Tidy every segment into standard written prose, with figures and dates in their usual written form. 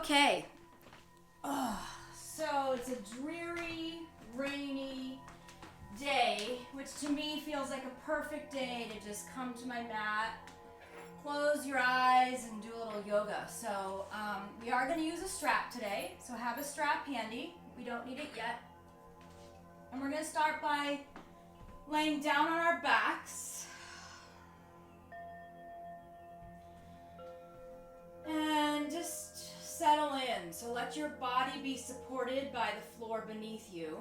Okay. So it's a dreary, rainy day, which to me feels like a perfect day to just come to my mat, close your eyes, and do a little yoga. So we are going to use a strap today, so have a strap handy. We don't need it yet. And we're going to start by laying down on our backs. And just settle in. So let your body be supported by the floor beneath you.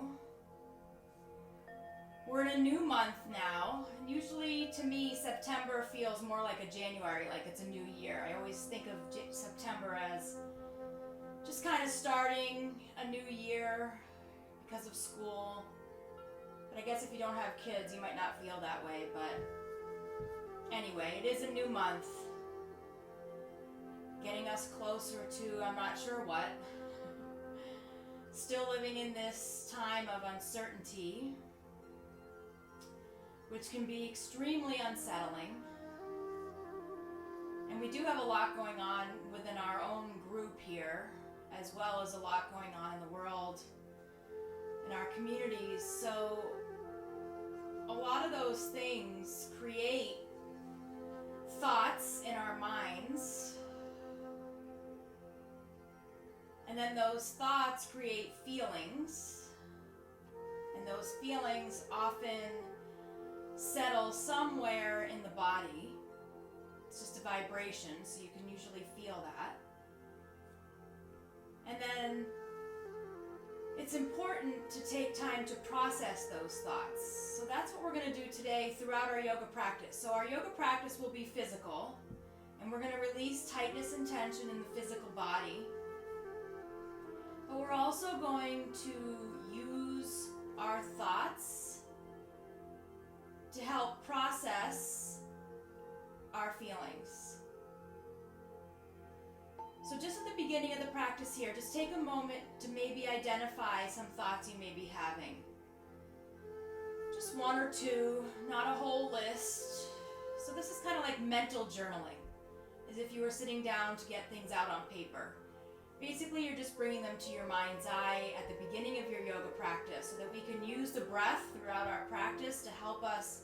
We're in a new month now. Usually to me, September feels more like a January, like it's a new year. I always think of September as just kind of starting a new year because of school. But I guess if you don't have kids, you might not feel that way. But anyway, it is a new month. Getting us closer to, I'm not sure what. Still living in this time of uncertainty, which can be extremely unsettling. And we do have a lot going on within our own group here, as well as a lot going on in the world, in our communities. So a lot of those things create thoughts in our minds. And then those thoughts create feelings. And those feelings often settle somewhere in the body. It's just a vibration, so you can usually feel that. And then it's important to take time to process those thoughts. So that's what we're going to do today throughout our yoga practice. So our yoga practice will be physical, and we're going to release tightness and tension in the physical body. But we're also going to use our thoughts to help process our feelings. So just at the beginning of the practice here, just take a moment to maybe identify some thoughts you may be having. Just one or two, not a whole list. So this is kind of like mental journaling, as if you were sitting down to get things out on paper. Basically, you're just bringing them to your mind's eye at the beginning of your yoga practice so that we can use the breath throughout our practice to help us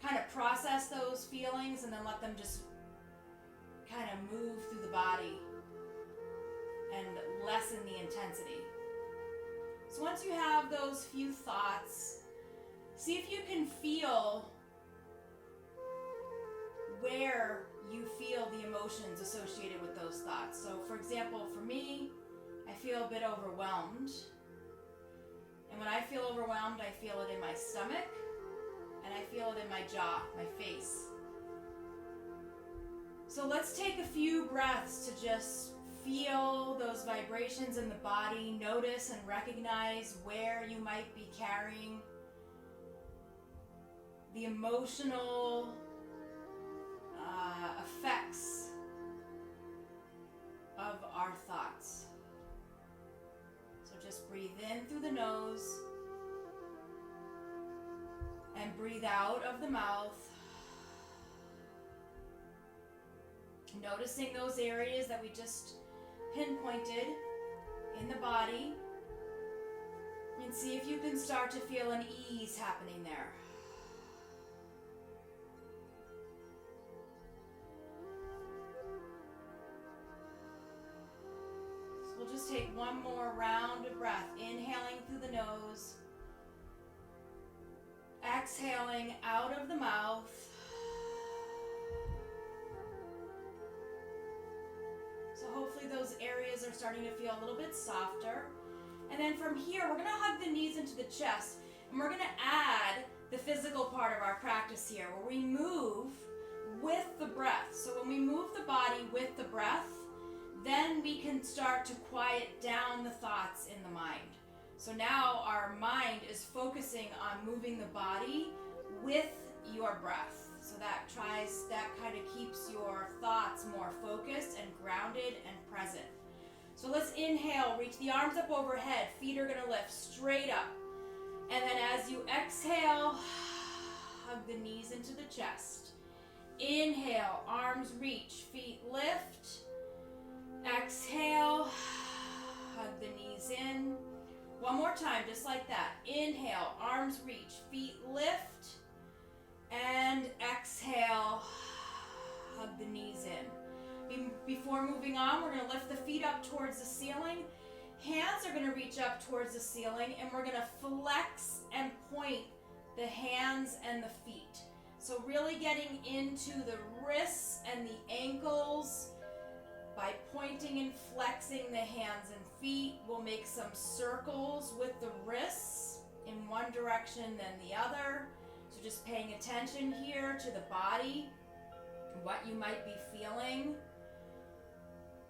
kind of process those feelings and then let them just kind of move through the body and lessen the intensity. So once you have those few thoughts, see if you can feel where you feel the emotions associated with those thoughts. So for example, for me, I feel a bit overwhelmed. And when I feel overwhelmed, I feel it in my stomach and I feel it in my jaw, my face. So let's take a few breaths to just feel those vibrations in the body, notice and recognize where you might be carrying the emotional effects of our thoughts. So just breathe in through the nose and breathe out of the mouth. Noticing those areas that we just pinpointed in the body, and see if you can start to feel an ease happening there. We'll just take one more round of breath, inhaling through the nose, exhaling out of the mouth. So hopefully those areas are starting to feel a little bit softer. And then from here, we're going to hug the knees into the chest, and we're going to add the physical part of our practice here, where we move with the breath. So when we move the body with the breath, then we can start to quiet down the thoughts in the mind. So now our mind is focusing on moving the body with your breath. So that kind of keeps your thoughts more focused and grounded and present. So let's inhale, reach the arms up overhead, feet are gonna lift straight up. And then as you exhale, hug the knees into the chest. Inhale, arms reach, feet lift. Exhale, hug the knees in. One more time, just like that. Inhale, arms reach, feet lift. And exhale, hug the knees in. Before moving on, we're going to lift the feet up towards the ceiling. Hands are going to reach up towards the ceiling, and we're going to flex and point the hands and the feet. So really getting into the wrists and the ankles by pointing and flexing the hands and feet. We'll make some circles with the wrists in one direction then the other. So just paying attention here to the body, what you might be feeling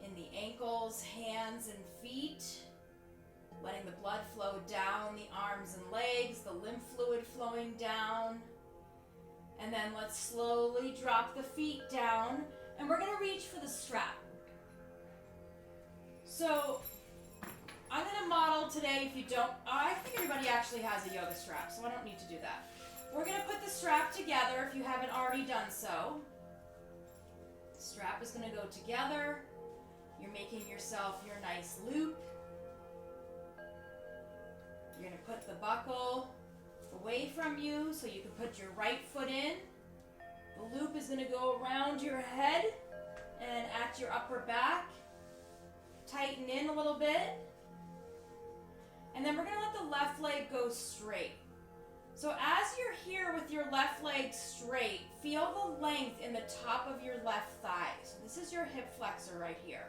in the ankles, hands, and feet. Letting the blood flow down the arms and legs, the lymph fluid flowing down. And then let's slowly drop the feet down, and we're going to reach for the strap. So I'm going to model today, if you don't, I think everybody actually has a yoga strap, so I don't need to do that. We're going to put the strap together if you haven't already done so. The strap is going to go together. You're making yourself your nice loop. You're going to put the buckle away from you so you can put your right foot in. The loop is going to go around your head and at your upper back. Tighten in a little bit. And then we're going to let the left leg go straight. So as you're here with your left leg straight, feel the length in the top of your left thigh. So this is your hip flexor right here.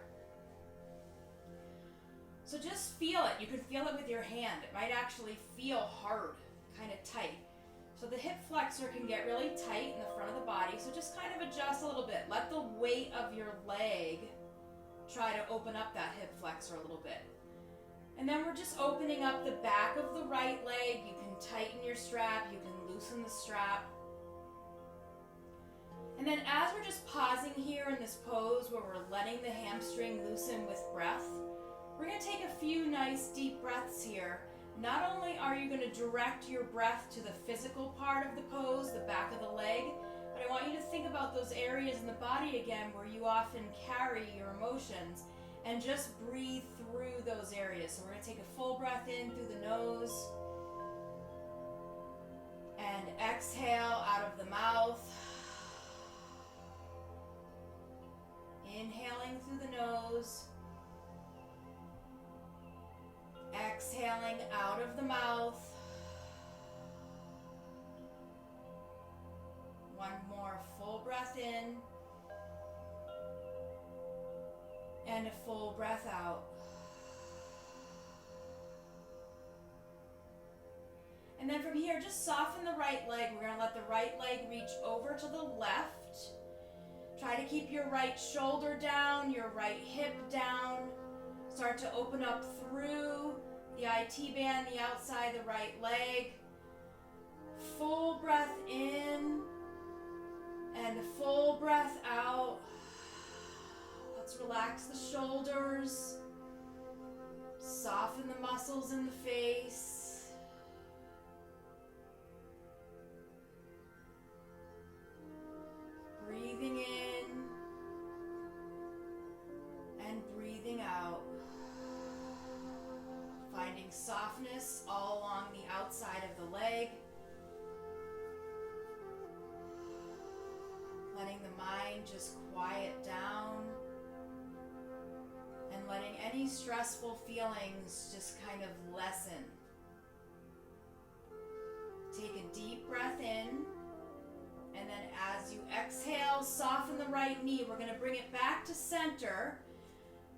So just feel it. You can feel it with your hand. It might actually feel hard, kind of tight. So the hip flexor can get really tight in the front of the body. So just kind of adjust a little bit. Let the weight of your leg try to open up that hip flexor a little bit. And then we're just opening up the back of the right leg. You can tighten your strap. You can loosen the strap. And then as we're just pausing here in this pose where we're letting the hamstring loosen with breath, we're going to take a few nice deep breaths here. Not only are you going to direct your breath to the physical part of the pose, the back of the leg, but I want you to think about those areas in the body again where you often carry your emotions, and just breathe through those areas. So we're going to take a full breath in through the nose and exhale out of the mouth. Inhaling through the nose. Exhaling out of the mouth. One more full breath in. And a full breath out. And then from here, just soften the right leg. We're going to let the right leg reach over to the left. Try to keep your right shoulder down, your right hip down. Start to open up through the IT band, the outside, the right leg. Full breath in and a full breath out. Let's relax the shoulders. Soften the muscles in the face. Breathing in and breathing out. Finding softness all along the outside of the leg. Letting the mind just quiet down. And letting any stressful feelings just kind of lessen. Take a deep breath in. And then as you exhale, soften the right knee. We're going to bring it back to center.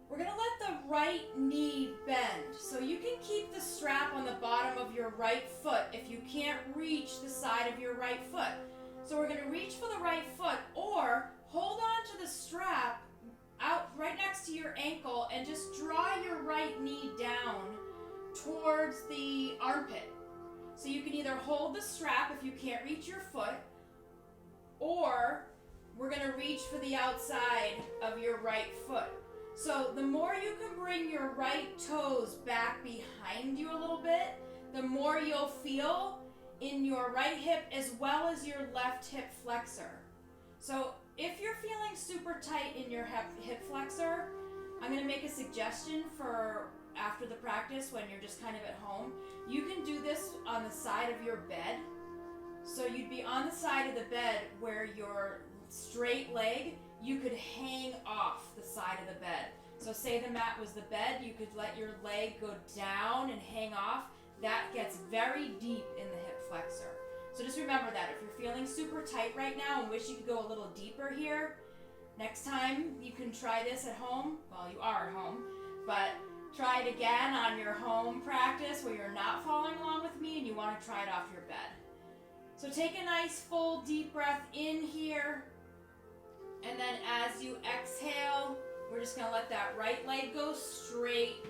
We're going to let the right knee bend. So you can keep the strap on the bottom of your right foot if you can't reach the side of your right foot. So we're going to reach for the right foot, or hold on to the strap out right next to your ankle and just draw your right knee down towards the armpit. So you can either hold the strap if you can't reach your foot, or we're going to reach for the outside of your right foot. So the more you can bring your right toes back behind you a little bit, the more you'll feel in your right hip as well as your left hip flexor. So if you're feeling super tight in your hip flexor, I'm going to make a suggestion for after the practice when you're just kind of at home. You can do this on the side of your bed. So you'd be on the side of the bed where your straight leg, you could hang off the side of the bed. So say the mat was the bed, you could let your leg go down and hang off. That gets very deep in the hip flexor. So just remember that if you're feeling super tight right now and wish you could go a little deeper here, next time you can try this at home. Well, you are at home, but try it again on your home practice where you're not following along with me and you want to try it off your bed. So take a nice full deep breath in here, and then as you exhale, we're just going to let that right leg go straight.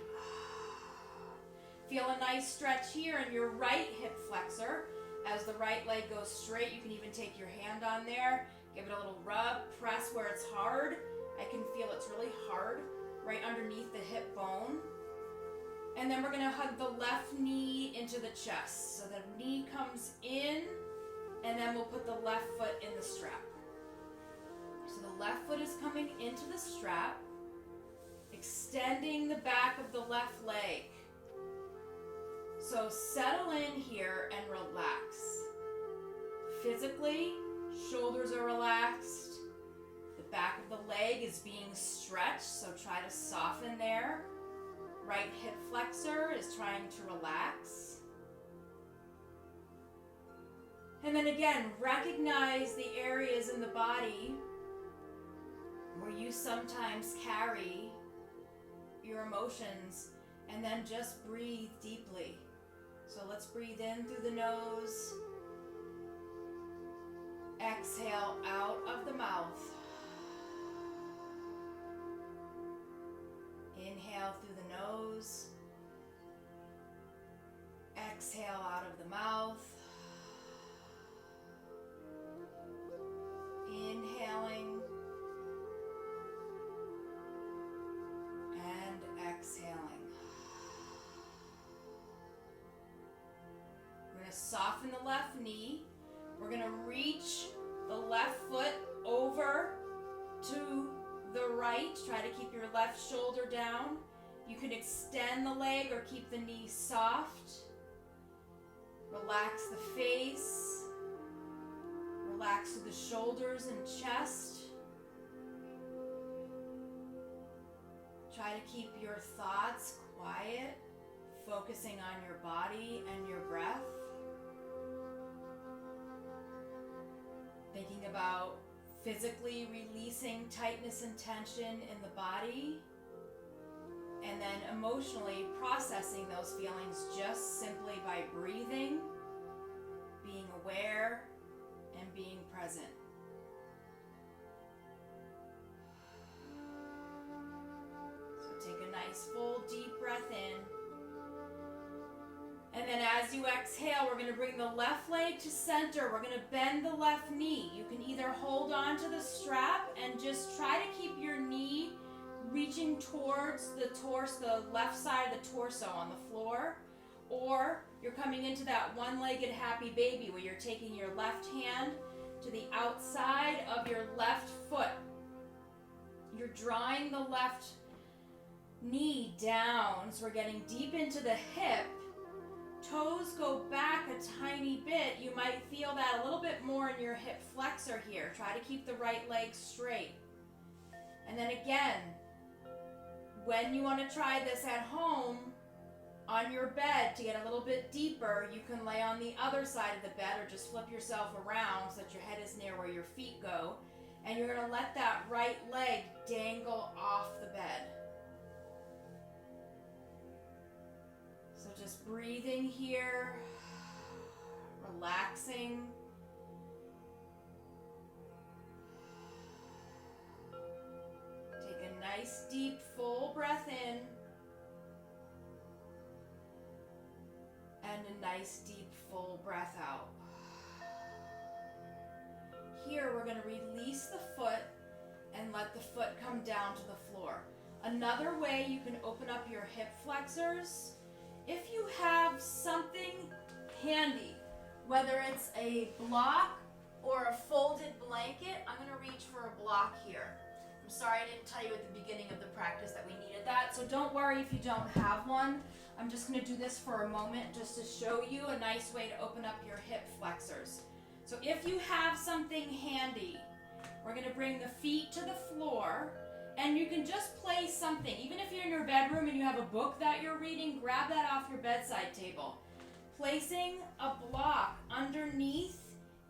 Feel a nice stretch here in your right hip flexor. As the right leg goes straight, you can even take your hand on there, give it a little rub, press where it's hard. I can feel it's really hard right underneath the hip bone. And then we're going to hug the left knee into the chest. So the knee comes in, and then we'll put the left foot in the strap. So the left foot is coming into the strap, extending the back of the left leg. So settle in here and relax. Physically, shoulders are relaxed. The back of the leg is being stretched, so try to soften there. Right hip flexor is trying to relax. And then again, recognize the areas in the body where you sometimes carry your emotions, and then just breathe deeply. So let's breathe in through the nose. Exhale out of the mouth. Inhale through the nose. Exhale out of the mouth. Inhaling and exhaling. We're going to soften the left knee. We're going to reach the left foot over to the right. Try to keep your left shoulder down. You can extend the leg or keep the knee soft. Relax the face. Relax through the shoulders and chest. Try to keep your thoughts quiet, focusing on your body and your breath. Thinking about physically releasing tightness and tension in the body, and then emotionally processing those feelings just simply by breathing, being aware, and being present. So take a nice full deep breath in. And then as you exhale, we're going to bring the left leg to center. We're going to bend the left knee. You can either hold on to the strap and just try to keep your knee reaching towards the torso, the left side of the torso on the floor, or you're coming into that one-legged happy baby where you're taking your left hand to the outside of your left foot. You're drawing the left knee down, so we're getting deep into the hip. Toes go back a tiny bit. You might feel that a little bit more in your hip flexor here. Try to keep the right leg straight. And then again, when you want to try this at home, on your bed to get a little bit deeper, you can lay on the other side of the bed or just flip yourself around so that your head is near where your feet go. And you're going to let that right leg dangle off the bed. So just breathing here, relaxing. Take a nice deep full breath in. And a nice deep full breath out. Here we're going to release the foot and let the foot come down to the floor. Another way you can open up your hip flexors, if you have something handy, whether it's a block or a folded blanket. I'm going to reach for a block here. I'm sorry I didn't tell you at the beginning of the practice that we needed that, so don't worry if you don't have one. I'm just going to do this for a moment just to show you a nice way to open up your hip flexors. So if you have something handy, we're going to bring the feet to the floor, and you can just place something. Even if you're in your bedroom and you have a book that you're reading, grab that off your bedside table. Placing a block underneath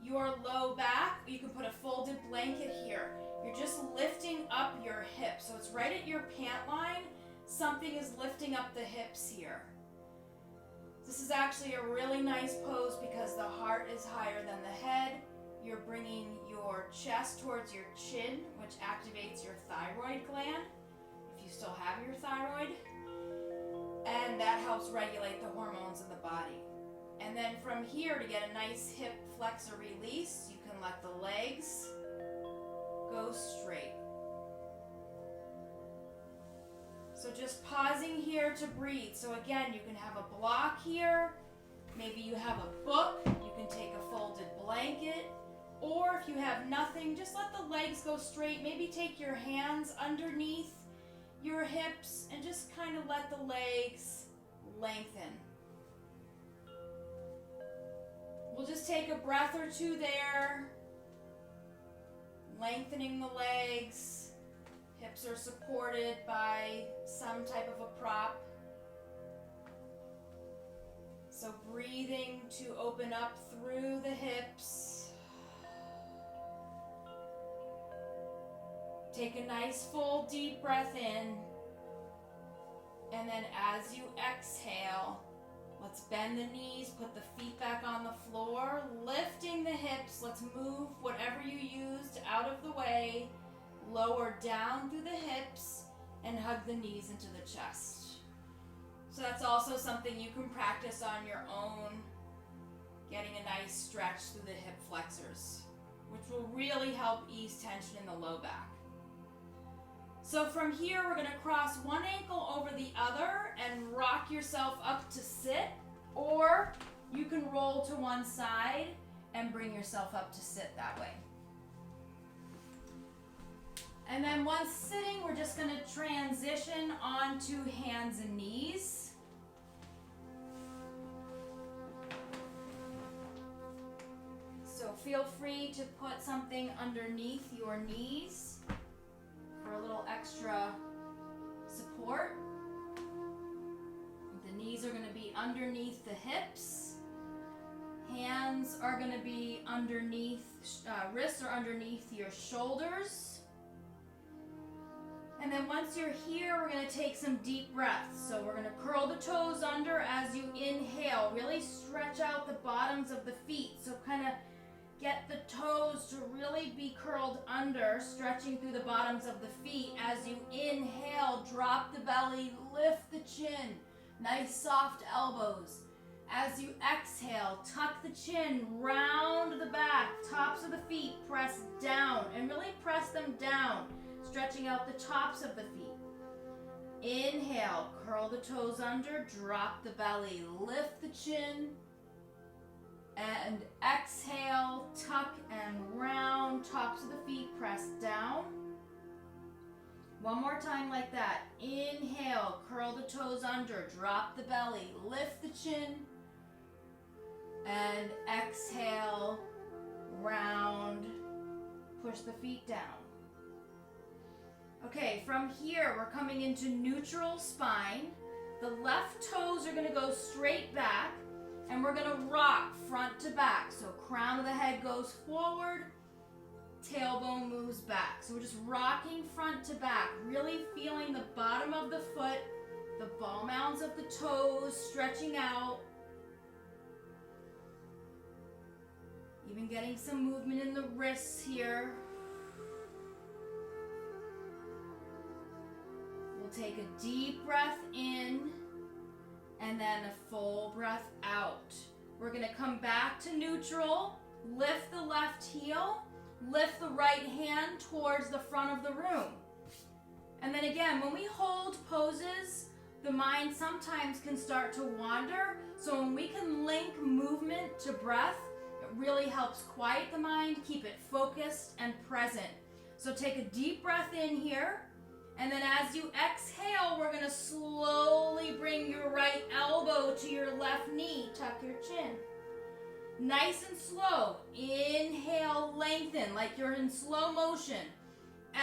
your low back. You can put a folded blanket here. You're just lifting up your hips. So it's right at your pant line. Something is lifting up the hips here. This is actually a really nice pose because the heart is higher than the head. You're bringing your chest towards your chin, which activates your thyroid gland, if you still have your thyroid. And that helps regulate the hormones in the body. And then from here, to get a nice hip flexor release, you can let the legs go straight. So just pausing here to breathe. So again, you can have a block here. Maybe you have a book. You can take a folded blanket. Or if you have nothing, just let the legs go straight. Maybe take your hands underneath your hips and just kind of let the legs lengthen. We'll just take a breath or two there. Lengthening the legs. Hips are supported by some type of a prop. So breathing to open up through the hips. Take a nice full deep breath in. And then as you exhale, let's bend the knees, put the feet back on the floor, lifting the hips. Let's move whatever you used out of the way. Lower down through the hips and hug the knees into the chest. So that's also something you can practice on your own, getting a nice stretch through the hip flexors, which will really help ease tension in the low back. So from here, we're going to cross one ankle over the other and rock yourself up to sit, or you can roll to one side and bring yourself up to sit that way. And then once sitting, we're just going to transition onto hands and knees. So feel free to put something underneath your knees for a little extra support. The knees are going to be underneath the hips. Hands are going to be underneath, wrists are underneath your shoulders. And then once you're here, we're going to take some deep breaths. So we're going to curl the toes under as you inhale. Really stretch out the bottoms of the feet. So kind of get the toes to really be curled under, stretching through the bottoms of the feet. As you inhale, drop the belly, lift the chin. Nice soft elbows. As you exhale, tuck the chin, round the back, tops of the feet, press down, and really press them down. Stretching out the tops of the feet. Inhale, curl the toes under, drop the belly, lift the chin. And exhale, tuck and round, tops of the feet, press down. One more time like that. Inhale, curl the toes under, drop the belly, lift the chin. And exhale, round, push the feet down. Okay, from here, we're coming into neutral spine. The left toes are going to go straight back, and we're going to rock front to back. So crown of the head goes forward, tailbone moves back. So we're just rocking front to back, really feeling the bottom of the foot, the ball mounds of the toes stretching out. Even getting some movement in the wrists here. Take a deep breath in and then a full breath out. We're going to come back to neutral, lift the left heel, lift the right hand towards the front of the room. And then again, when we hold poses, the mind sometimes can start to wander. So when we can link movement to breath, it really helps quiet the mind, keep it focused and present. So take a deep breath in here. And then as you exhale, we're going to slowly bring your right elbow to your left knee. Tuck your chin. Nice and slow. Inhale, lengthen like you're in slow motion.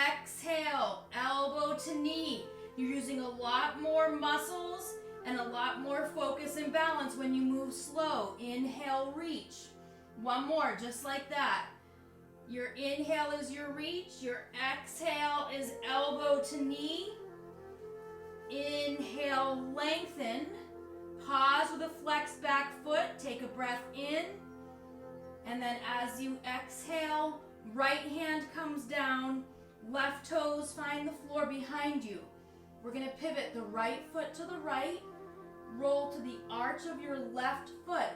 Exhale, elbow to knee. You're using a lot more muscles and a lot more focus and balance when you move slow. Inhale, reach. One more, just like that. Your inhale is your reach. Your exhale is elbow to knee. Inhale, lengthen. Pause with a flexed back foot. Take a breath in. And then as you exhale, right hand comes down. Left toes find the floor behind you. We're going to pivot the right foot to the right. Roll to the arch of your left foot.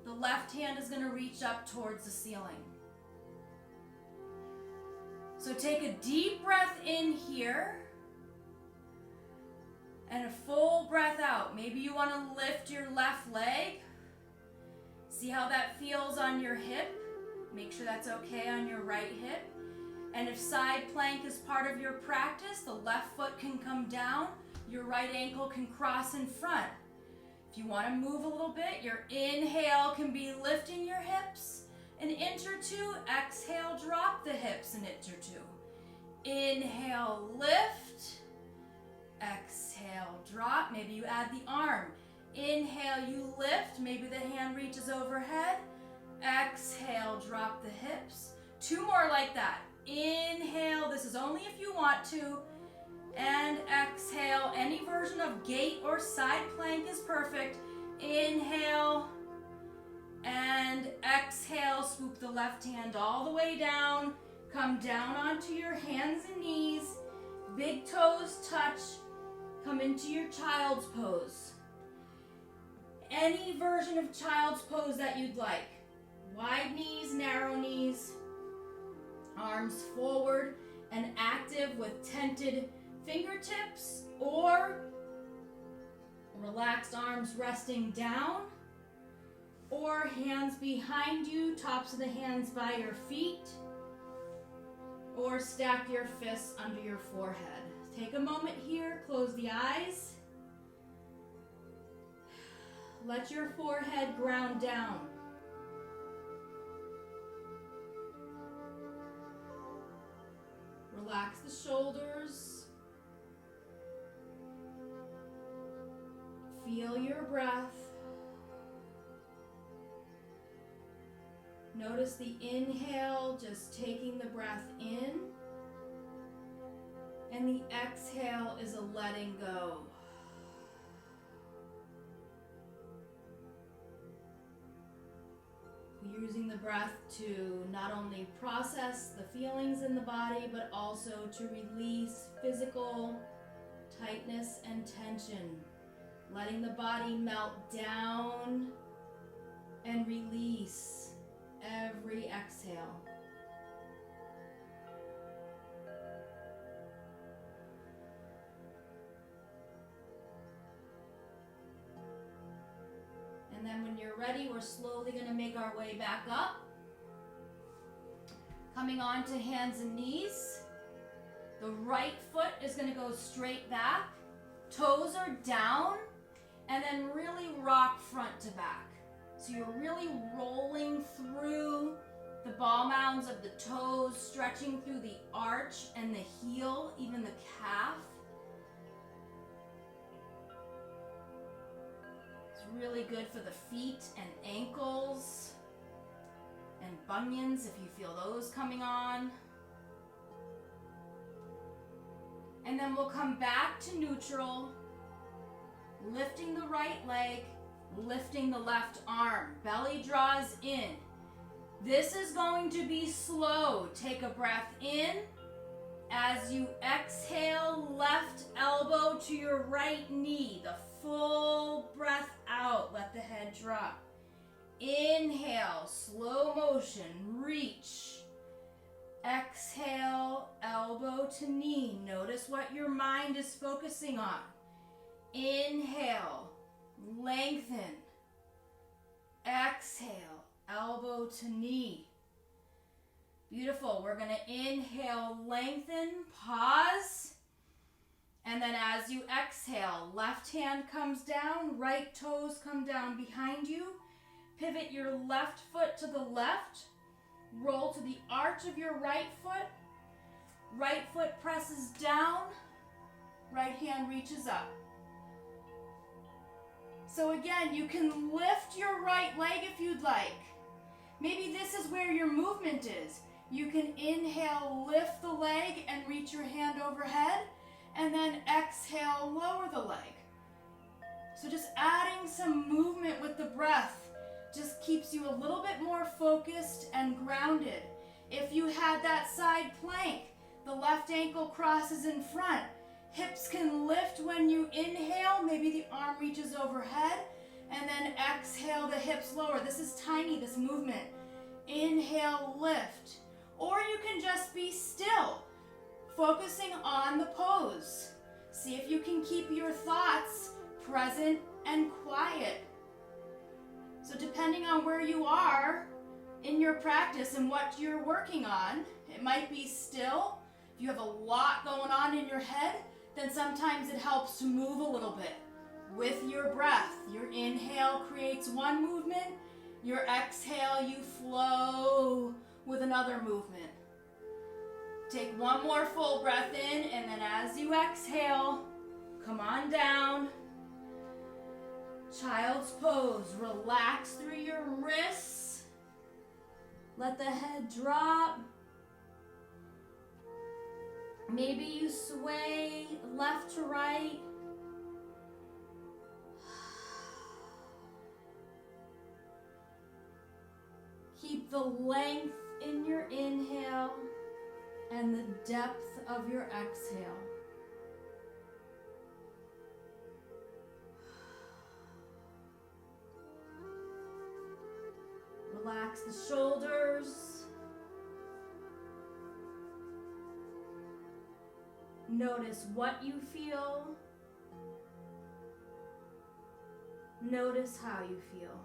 The left hand is going to reach up towards the ceiling. So take a deep breath in here. And a full breath out. Maybe you want to lift your left leg. See how that feels on your hip. Make sure that's okay on your right hip. And if side plank is part of your practice, the left foot can come down. Your right ankle can cross in front. If you want to move a little bit, your inhale can be lifting your hips an inch or two. Exhale, drop the hips an inch or two. Inhale, lift. Exhale, drop. Maybe you add the arm. Inhale, you lift. Maybe the hand reaches overhead. Exhale, drop the hips. Two more like that. Inhale, this is only if you want to. And exhale, any version of gate or side plank is perfect. Inhale and exhale, swoop the left hand all the way down. Come down onto your hands and knees. Big toes touch. Come into your child's pose. Any version of child's pose that you'd like. Wide knees, narrow knees. Arms forward and active with tented fingertips, or relaxed arms resting down, or hands behind you, tops of the hands by your feet, or stack your fists under your forehead. Take a moment here, close the eyes. Let your forehead ground down. Relax the shoulders. Feel your breath. Notice the inhale, just taking the breath in. And the exhale is a letting go. Using the breath to not only process the feelings in the body, but also to release physical tightness and tension. Letting the body melt down and release every exhale. And then when you're ready, we're slowly going to make our way back up. Coming on to hands and knees. The right foot is going to go straight back. Toes are down. And then really rock front to back. So you're really rolling through the ball mounds of the toes, stretching through the arch and the heel, even the calf. Really good for the feet and ankles and bunions if you feel those coming on. And then we'll come back to neutral, lifting the right leg, lifting the left arm. Belly draws in. This is going to be slow. Take a breath in. As you exhale, left elbow to your right knee. The full breath out. Let the head drop. Inhale, slow motion, reach. Exhale, elbow to knee. Notice what your mind is focusing on. Inhale, lengthen. Exhale, elbow to knee. Beautiful. We're going to inhale, lengthen, pause. And then as you exhale, left hand comes down, right toes come down behind you. Pivot your left foot to the left. Roll to the arch of your right foot. Right foot presses down. Right hand reaches up. So again, you can lift your right leg if you'd like. Maybe this is where your movement is. You can inhale, lift the leg and reach your hand overhead, and then exhale, lower the leg. So just adding some movement with the breath just keeps you a little bit more focused and grounded. If you had that side plank, the left ankle crosses in front. Hips can lift when you inhale. Maybe the arm reaches overhead. And then exhale, the hips lower. This is tiny, this movement. Inhale, lift. Or you can just be still, focusing on the pose. See if you can keep your thoughts present and quiet. So depending on where you are in your practice and what you're working on, it might be still. If you have a lot going on in your head, then sometimes it helps to move a little bit with your breath. Your inhale creates one movement. Your exhale, you flow with another movement. Take one more full breath in, and then as you exhale, come on down. Child's pose. Relax through your wrists. Let the head drop. Maybe you sway left to right. Keep the length in your inhale and the depth of your exhale. Relax the shoulders. Notice what you feel. Notice how you feel.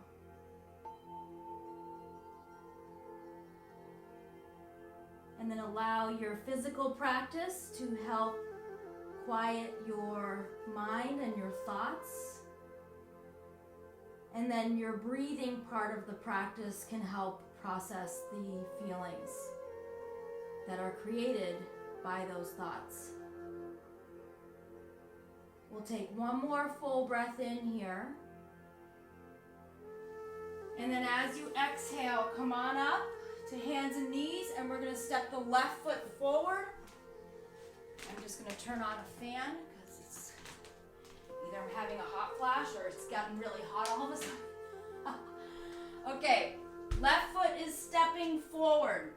And then allow your physical practice to help quiet your mind and your thoughts. And then your breathing part of the practice can help process the feelings that are created by those thoughts. We'll take one more full breath in here. And then as you exhale, come on up to hands and knees, and we're going to step the left foot forward. I'm just going to turn on a fan because it's either I'm having a hot flash or it's gotten really hot all of a sudden. Okay, left foot is stepping forward.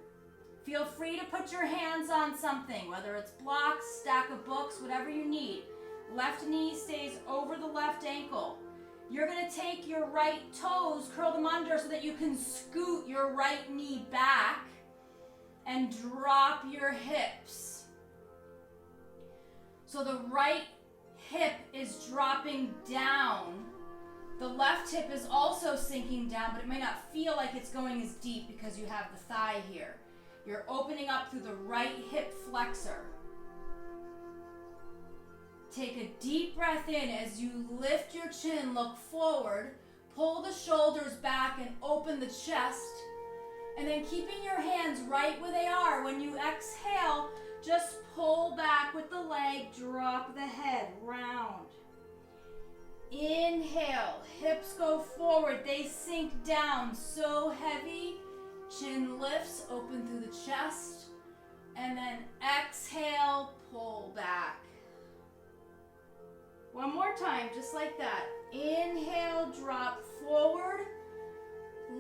Feel free to put your hands on something, whether it's blocks, stack of books, whatever you need. Left knee stays over the left ankle. You're going to take your right toes, curl them under so that you can scoot your right knee back and drop your hips. So the right hip is dropping down. The left hip is also sinking down, but it may not feel like it's going as deep because you have the thigh here. You're opening up through the right hip flexor. Take a deep breath in as you lift your chin, look forward, pull the shoulders back and open the chest. And then keeping your hands right where they are, when you exhale, just pull back with the leg, drop the head, round. Inhale, hips go forward, they sink down, so heavy. Chin lifts, open through the chest. And then exhale, pull back. One more time, just like that. Inhale, drop forward,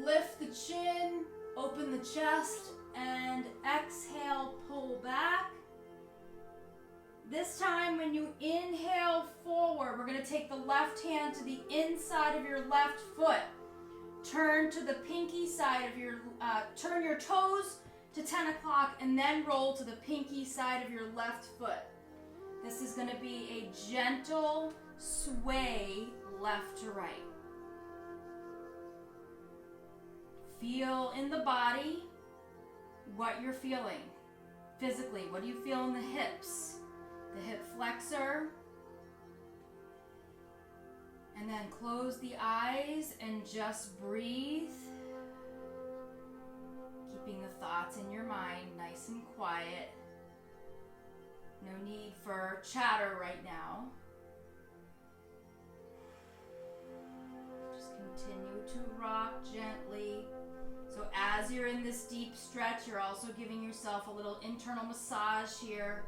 lift the chin, open the chest, and exhale, pull back. This time when you inhale forward, we're going to take the left hand to the inside of your left foot. Turn to the pinky side of your, turn your toes to 10 o'clock and then roll to the pinky side of your left foot. This is going to be a gentle sway left to right. Feel in the body. what you're feeling physically. What do you feel in the hips? The hip flexor. And then close the eyes and just breathe. Keeping the thoughts in your mind nice and quiet. No need for chatter right now. Just continue to rock gently. So as you're in this deep stretch, you're also giving yourself a little internal massage here.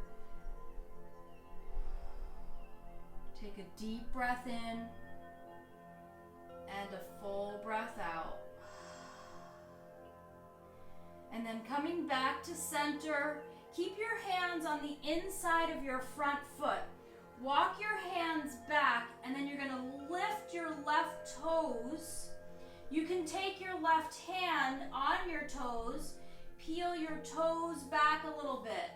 Take a deep breath in and a full breath out. And then coming back to center, keep your hands on the inside of your front foot. Walk your hands back, and then you're going to lift your left toes. You can take your left hand on your toes, peel your toes back a little bit.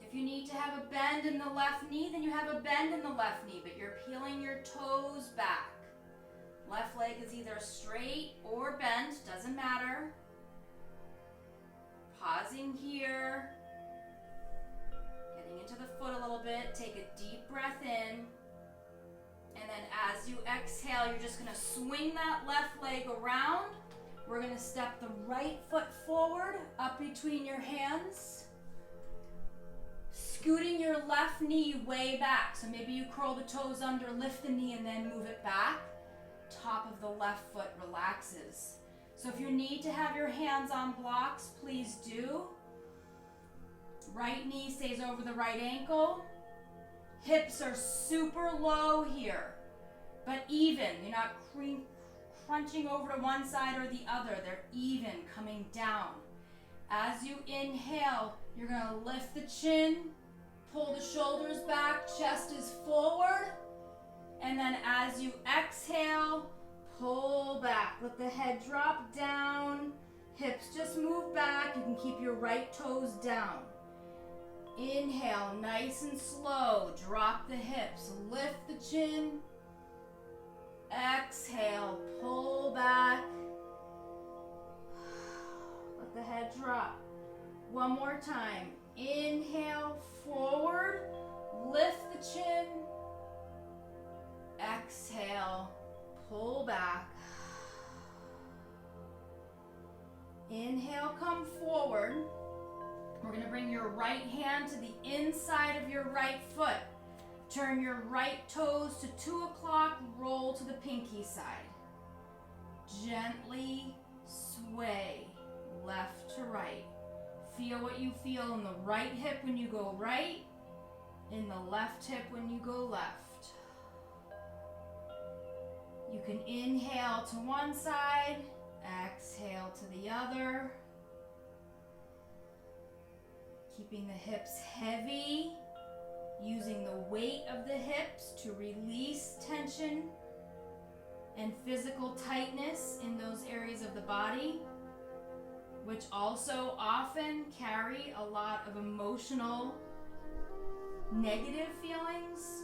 If you need to have a bend in the left knee, then you have a bend in the left knee, but you're peeling your toes back. Left leg is either straight or bent, doesn't matter. Pausing here. Getting into the foot a little bit. Take a deep breath in. And then as you exhale, you're just going to swing that left leg around. We're going to step the right foot forward, up between your hands. Scooting your left knee way back. So maybe you curl the toes under, lift the knee, and then move it back. Top of the left foot relaxes. So if you need to have your hands on blocks, please do. Right knee stays over the right ankle. Hips are super low here, but even. You're not crunching over to one side or the other. They're even, coming down. As you inhale, you're going to lift the chin, pull the shoulders back, chest is forward. And then as you exhale, pull back. Let the head drop down. Hips just move back. You can keep your right toes down. Inhale, nice and slow. Drop the hips. Lift the chin. Exhale, pull back. Let the head drop. One more time. Inhale, forward. Lift the chin. Exhale, pull back. Inhale, come forward. We're going to bring your right hand to the inside of your right foot. Turn your right toes to 2 o'clock, roll to the pinky side. Gently sway left to right. Feel what you feel in the right hip when you go right, in the left hip when you go left. You can inhale to one side, exhale to the other. Keeping the hips heavy, using the weight of the hips to release tension and physical tightness in those areas of the body, which also often carry a lot of emotional, negative feelings.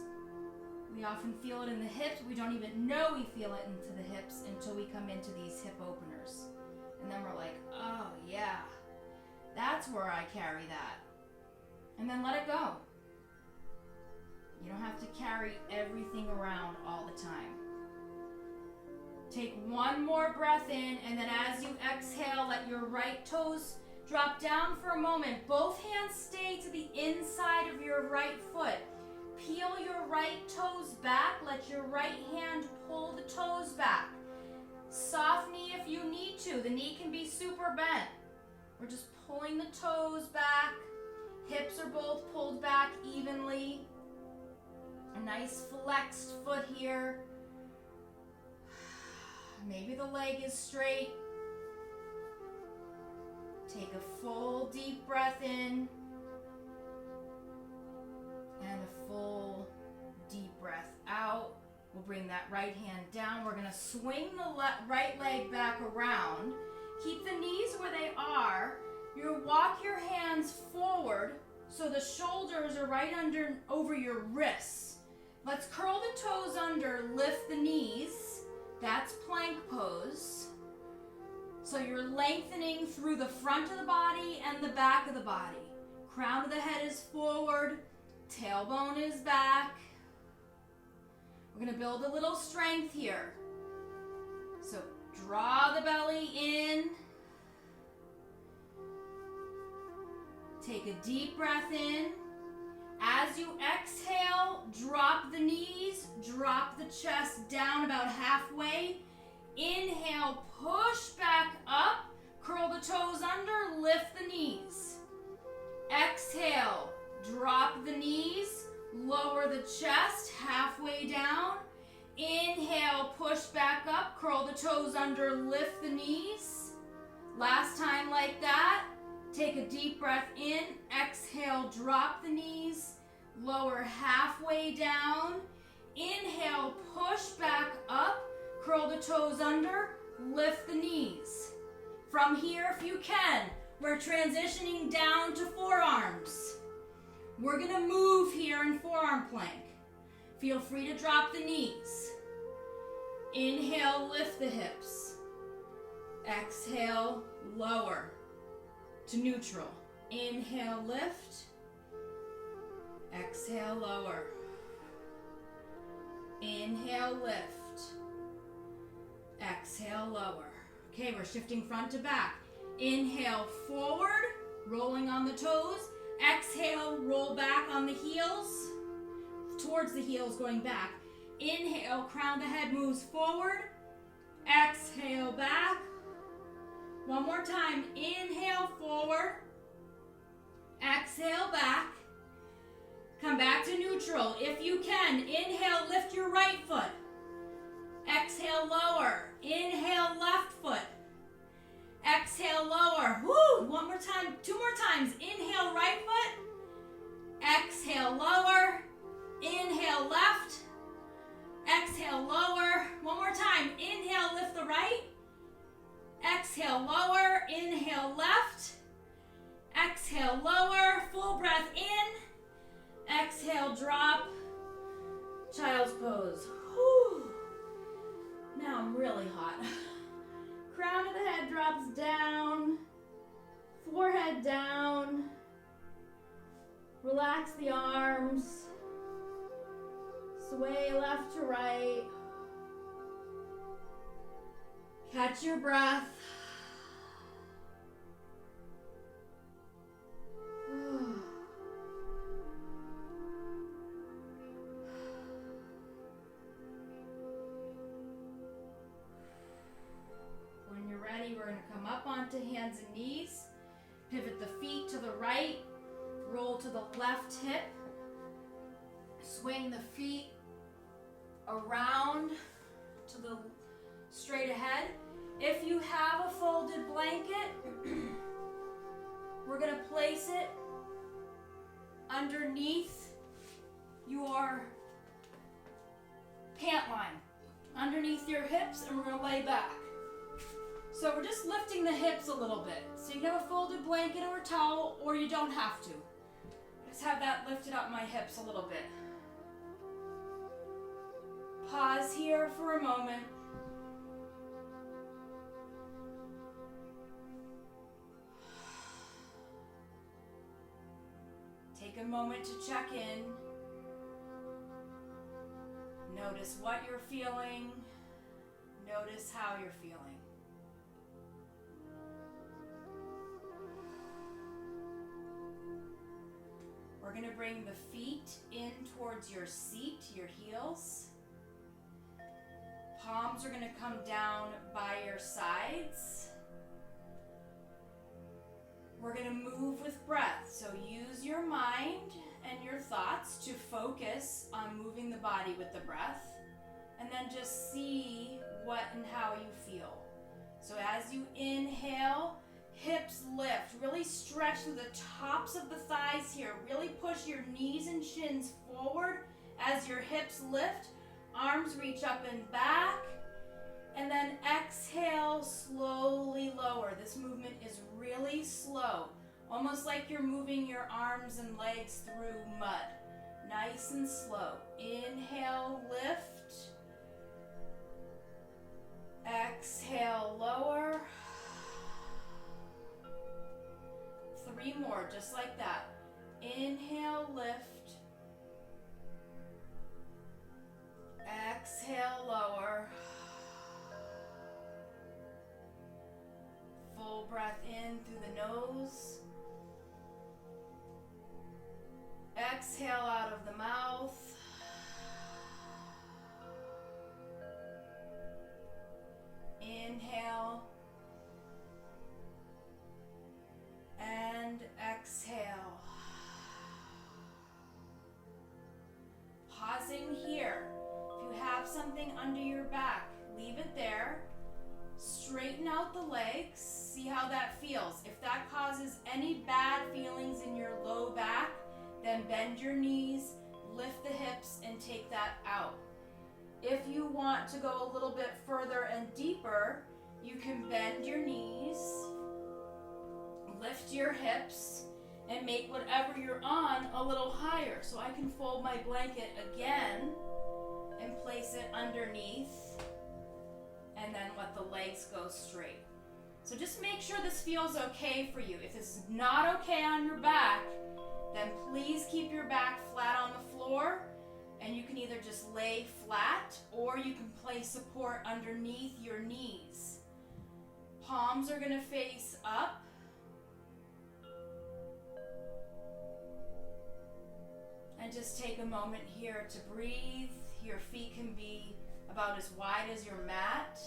We often feel it in the hips. We don't even know we feel it into the hips until we come into these hip openers. And then we're like, oh yeah, that's where I carry that. And then let it go. You don't have to carry everything around all the time. Take one more breath in, and then as you exhale, let your right toes drop down for a moment. Both hands stay to the inside of your right foot. Peel your right toes back. Let your right hand pull the toes back. Soft knee if you need to. The knee can be super bent. We're just pulling the toes back. Hips are both pulled back evenly. A nice flexed foot here. Maybe the leg is straight. Take a full deep breath in and a full deep breath out. We'll bring that right hand down. We're going to swing the right leg back around. Keep the knees where they are. You walk your hands forward so the shoulders are right over your wrists. Let's curl the toes under, lift the knees. That's plank pose. So you're lengthening through the front of the body and the back of the body. Crown of the head is forward, tailbone is back. We're going to build a little strength here. So draw the belly in. Take a deep breath in. As you exhale, drop the knees, drop the chest down about halfway. Inhale, push back up, curl the toes under, lift the knees. Exhale, drop the knees, lower the chest halfway down. Inhale, push back up, curl the toes under, lift the knees. Last time like that. Take a deep breath in, exhale, drop the knees, lower halfway down. Inhale, push back up, curl the toes under, lift the knees. From here, if you can, we're transitioning down to forearms. We're gonna move here in forearm plank. Feel free to drop the knees. Inhale, lift the hips. Exhale, lower to neutral. Inhale, lift. Exhale, lower. Inhale, lift. Exhale, lower. Okay, we're shifting front to back. Inhale, forward, rolling on the toes. Exhale, roll back on the heels, towards the heels, going back. Inhale, crown of the head moves forward. Exhale, back. One more time. Inhale, forward. Exhale, back. Come back to neutral. If you can, inhale, lift your right foot. Exhale, lower. Inhale, left foot. Exhale, lower. Woo! One more time. Two more times. Inhale, right foot. Exhale, lower. Inhale, left. Exhale, lower. One more time. Inhale, lift the right. Exhale, lower. Inhale, left. Exhale, lower. Full breath in. Exhale, drop. Child's pose. Whew. Now I'm really hot. Crown of the head drops down. Forehead down. Relax the arms. Sway left to right. Catch your breath. When you're ready, we're going to come up onto hands and knees. Pivot the feet to the right. Roll to the left hip. Swing the feet around to the straight ahead. If you have a folded blanket, we're going to place it underneath your pant line, underneath your hips, and we're going to lay back. So we're just lifting the hips a little bit. So you can have a folded blanket or a towel, or you don't have to. Just have that lifted up my hips a little bit. Pause here for a moment. Take a moment to check in. Notice what you're feeling. Notice how you're feeling. We're going to bring the feet in towards your seat, your heels. Palms are going to come down by your sides. We're going to move with breath. So use your mind and your thoughts to focus on moving the body with the breath. And then just see what and how you feel. So as you inhale, hips lift. Really stretch through the tops of the thighs here. Really push your knees and shins forward as your hips lift. Arms reach up and back. And then exhale, slowly lower. This movement is really slow. Almost like you're moving your arms and legs through mud. Nice and slow. Inhale, lift. Exhale, lower. 3 more, just like that. Inhale, lift. Exhale, lower. Full breath in through the nose. Exhale out of the mouth. Inhale. And exhale. Pausing here. If you have something under your back, leave it there. Straighten out the legs. See how that feels. If that causes any bad feelings in your low back, then bend your knees, lift the hips, and take that out. If you want to go a little bit further and deeper, you can bend your knees, lift your hips, and make whatever you're on a little higher. So I can fold my blanket again and place it underneath, and then let the legs go straight. So just make sure this feels okay for you. If this is not okay on your back, then please keep your back flat on the floor, and you can either just lay flat or you can place support underneath your knees. Palms are going to face up. And just take a moment here to breathe. Your feet can be about as wide as your mat.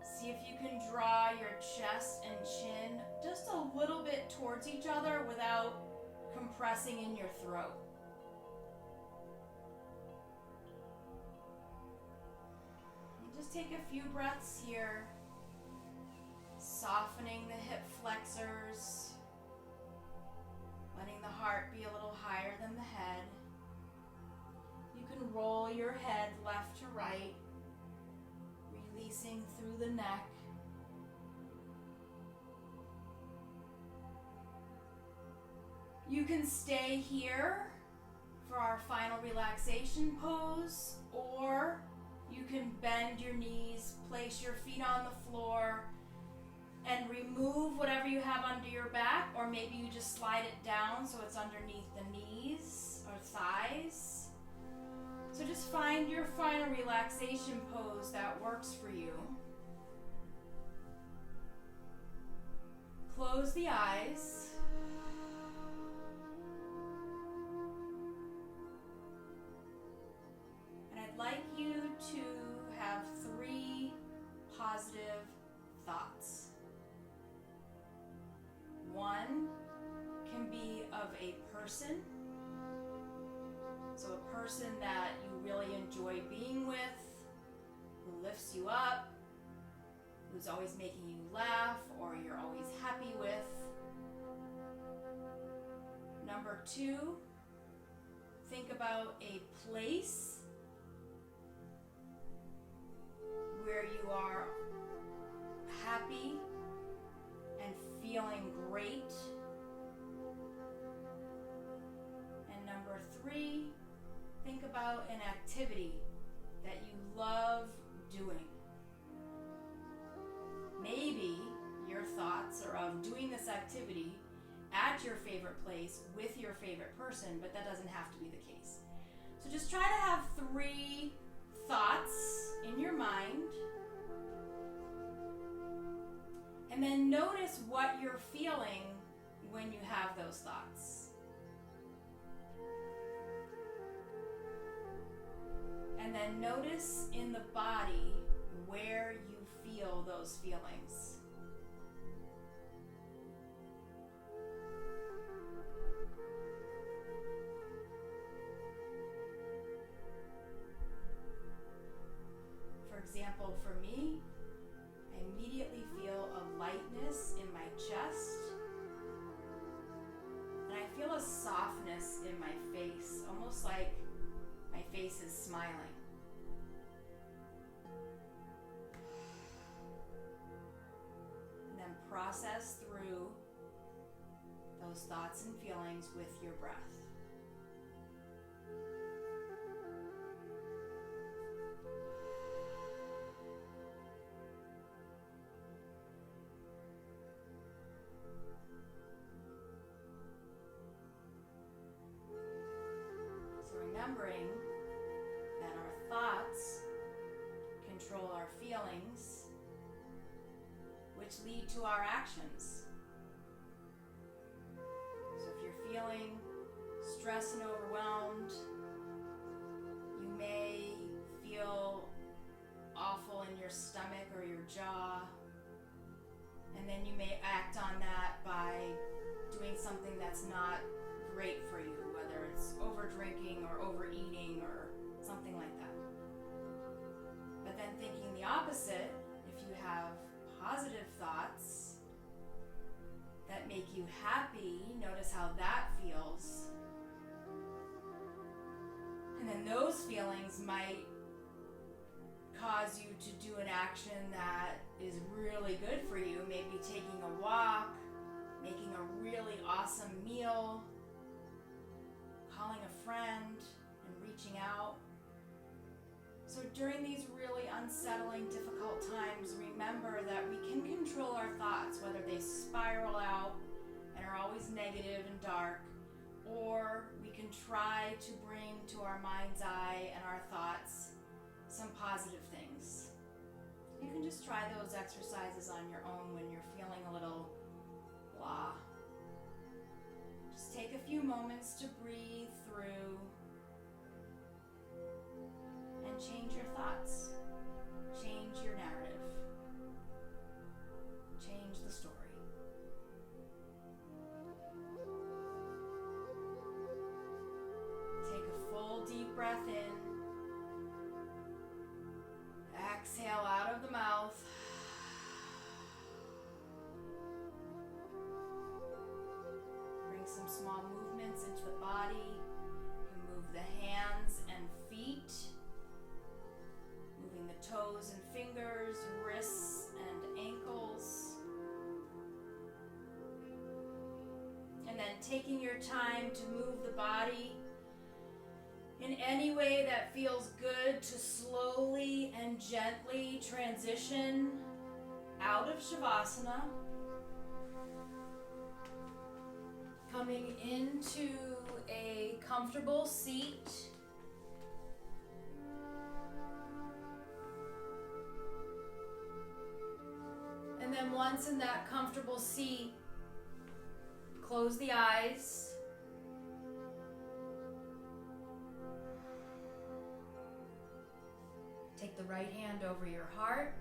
See if you can draw your chest and chin just a little bit towards each other without compressing in your throat. And just take a few breaths here, softening the hip flexors, letting the heart be a little higher than the head. You can roll your head left to right, releasing through the neck. You can stay here for our final relaxation pose, or you can bend your knees, place your feet on the floor, and remove whatever you have under your back, or maybe you just slide it down so it's underneath the knees or thighs. So just find your final relaxation pose that works for you. Close the eyes. And I'd like you to have 3 positive thoughts. 1 can be of a person. So a person that you really enjoy being with, who lifts you up, who's always making you laugh, or you're always happy with. Number 2, think about a place where you are happy and feeling great. And number 3, think about an activity that you love doing. Maybe your thoughts are of doing this activity at your favorite place with your favorite person, but that doesn't have to be the case. So just try to have 3 thoughts in your mind, and then notice what you're feeling when you have those thoughts. And then notice in the body where you feel those feelings. For example, for me, I immediately feel a lightness in my chest, and I feel a softness in my face, almost like my face is smiling. And then process through those thoughts and feelings with your breath. remembering that our thoughts control our feelings, which lead to our actions. So if you're feeling stressed and overwhelmed, you may feel awful in your stomach or your jaw, and then you may act on that by doing something that's not great for you, whether it's over drinking or overeating or something like that. But then thinking the opposite, if you have positive thoughts that make you happy, notice how that feels. And then those feelings might cause you to do an action that is really good for you, maybe taking a walk, making a really awesome meal, calling a friend, and reaching out. So during these really unsettling, difficult times, remember that we can control our thoughts, whether they spiral out and are always negative and dark, or we can try to bring to our mind's eye and our thoughts some positive things. You can just try those exercises on your own when you're feeling a little blah. Just take a few moments to breathe through and change your thoughts. Change your narrative. Change the story. Take a full deep breath in. Exhale out of the mouth. Bring some small movements into the body. You can move the hands and feet, moving the toes and fingers, wrists and ankles. And then taking your time to move the body in any way that feels good to slowly and gently transition out of Shavasana, coming into a comfortable seat. And then once in that comfortable seat, close the eyes. Take the right hand over your heart,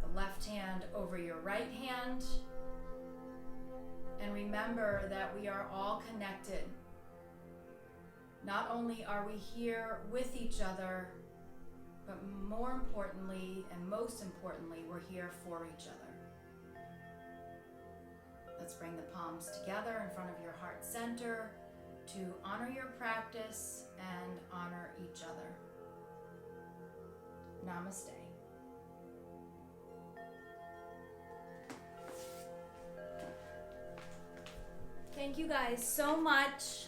the left hand over your right hand, and remember that we are all connected. Not only are we here with each other, but more importantly, and most importantly, we're here for each other. Let's bring the palms together in front of your heart center to honor your practice and honor each other. Namaste. Thank you guys so much.